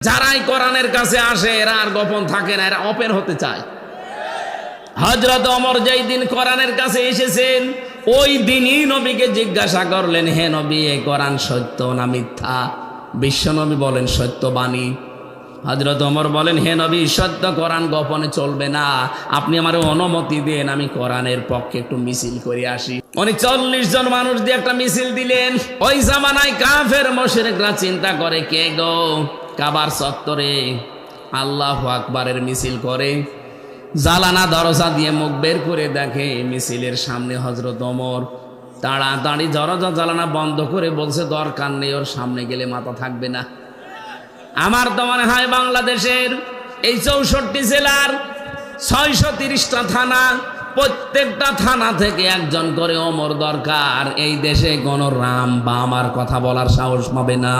যারাই কোরআনের কাছে আসে এরা আর গোপন থাকে না, এরা ওপেন হতে চায়। হযরত ওমর যেই দিন কোরআনের কাছে এসেছেন ওই দিনই নবীকে জিজ্ঞাসা করলেন, হে নবী, এই কোরআন সত্য না মিথ্যা? বিশ্বনবী বলেন সত্যবাণী। হযরত ওমর বলেন, হে নবী, সত্য কোরআন গোপনে চলবে না, আপনি আমার অনুমতি দেন, আমি কোরআনের পক্ষে একটু মিছিল করে আসি। উনি 40 জন মানুষ দিয়ে একটা মিছিল দিলেন। ওই জামানায় কাফের মুশরিকরা চিন্তা করে, কে গো কাবার চত্বরে আল্লাহু আকবারের মিছিল করে, জালানা দরজা দিয়ে মুখ বের করে দেখে মিছিলের সামনে হযরত ওমর। তাড়াতাড়ি দরজা জালানা বন্ধ করে বলছে, দরকার নেই, ওর সামনে গেলে মাথা থাকবে না। আমার তো মনে হয় বাংলাদেশের এই 64 জেলার 630টা থানা, প্রত্যেকটা থানা থেকে একজন করে ওমর দরকার। এই দেশে কোনো রাম বা আমার কথা বলার সাহস পাবে না।